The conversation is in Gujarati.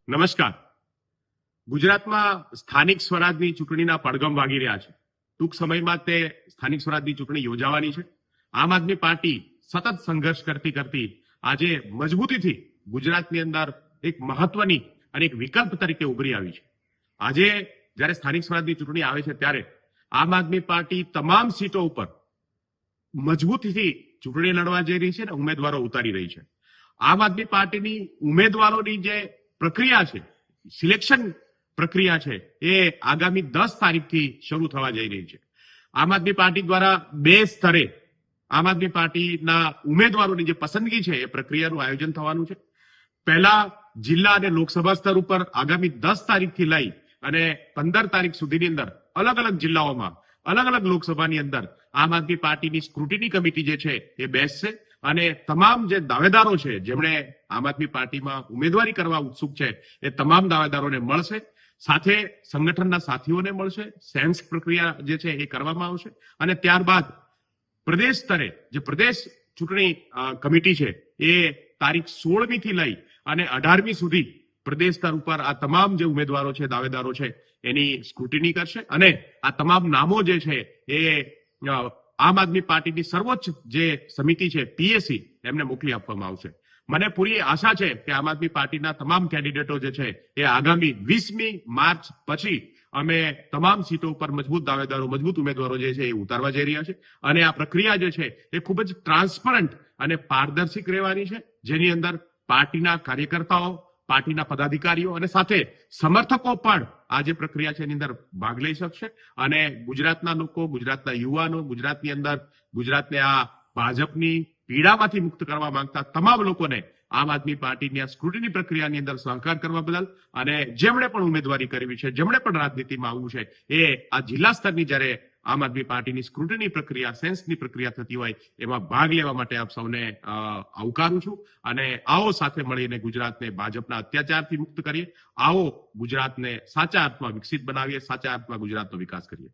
નમસ્કાર. ગુજરાતમાં સ્થાનિક સ્વરાજની ચૂંટણીના પડઘમ વાગી રહ્યા છે. ટૂંક સમયમાં તે સ્થાનિક સ્વરાજની ચૂંટણી યોજાવાની છે. આમ આદમી પાર્ટી સતત સંઘર્ષ કરતી આજે મજબૂતીથી ગુજરાતની અંદર એક મહત્વની અને એક વિકલ્પ તરીકે ઉભરી આવી છે. આજે જ્યારે સ્થાનિક સ્વરાજની ચૂંટણી આવે છે ત્યારે આમ આદમી પાર્ટી તમામ સીટો ઉપર મજબૂતીથી ચૂંટણી લડવા જઈ રહી છે અને ઉમેદવારો ઉતારી રહી છે. આમ આદમી પાર્ટીની ઉમેદવારોની જે પ્રક્રિયા છે, સિલેક્શન પ્રક્રિયા છે, એ આગામી 10 તારીખથી શરૂ થવા જઈ રહી છે. આમ આદમી પાર્ટી દ્વારા 2 સ્તરે આમ આદમી પાર્ટીના ઉમેદવારોની જે પસંદગી છે એ પ્રક્રિયાનું આયોજન થવાનું છે. પહેલા જિલ્લા અને લોકસભા સ્તર ઉપર આગામી 10 તારીખથી લઈ અને 15 તારીખ સુધીની અંદર અલગ અલગ જિલ્લાઓમાં અલગ અલગ લોકસભાની અંદર આમ આદમી પાર્ટીની સ્ક્રુટિની કમિટી જે છે એ બેસશે અને તમામ જે દાવેદારો છે જેમણે આમ આદમી પાર્ટીમાં ઉમેદવારી કરવા ઉત્સુક છે એ તમામ દાવેદારોને મળશે. સાથે સંગઠનના સાથીઓને મળશે. સેન્સ પ્રક્રિયા જે છે એ કરવામાં આવશે અને ત્યારબાદ પ્રદેશ સ્તરે જે પ્રદેશ ચૂંટણી કમિટી છે એ તારીખ 16મી થી લઈ અને 18મી સુધી પ્રદેશ સ્તર ઉપર આ તમામ જે ઉમેદવારો છે, દાવેદારો છે, એની સ્ક્રુટિની કરશે અને આ તમામ નામો જે છે એ આમ આદમી પાર્ટીની સર્વોચ્ચ જે સમિતિ છે પીએસસી એમને મોકલી આપવામાં આવશે. મને પૂરી આશા છે કે આમ આદમી પાર્ટીના તમામ કેન્ડિડેટો જે છે એ આગામી 20મી માર્ચ પછી અમે તમામ સીટો ઉપર મજબૂત દાવેદારો, મજબૂત ઉમેદવારો જે છે એ ઉતારવા જઈ રહ્યા છે અને આ પ્રક્રિયા જે છે એ ખૂબ જ ટ્રાન્સપરન્ટ અને પારદર્શક રહેવાની છે, જેની અંદર પાર્ટીના કાર્યકર્તાઓ, પાર્ટીના પદાધિકારીઓ અને સાથે સમર્થકો પણ આ જે પ્રક્રિયા છે એની અંદર ભાગ લઈ શકશે અને ગુજરાતના લોકો, ગુજરાતના યુવાનો, ગુજરાતની અંદર ગુજરાતને આ ભાજપની પીડામાંથી મુક્ત કરવા માંગતા તમામ લોકોને આમ આદમી પાર્ટીની આ સ્ક્રુટિની પ્રક્રિયાની અંદર સહકાર કરવા બદલ અને જેમણે પણ ઉમેદવારી કરવી છે, જેમણે પણ રાજનીતિમાં આવવું છે, એ આ જિલ્લા સ્તરની જ્યારે આમ આદમી પાર્ટીની સ્ક્રુટિની પ્રક્રિયા, સેન્સની પ્રક્રિયા થતી હોય એમાં ભાગ લેવા માટે આપ સૌને આવકારું છું અને આવો સાથે મળીને ગુજરાતને ભાજપના અત્યાચારથી મુક્ત કરીએ. આવો ગુજરાતને સાચા અર્થમાં વિકસિત બનાવીએ, સાચા અર્થમાં ગુજરાતનો વિકાસ કરીએ.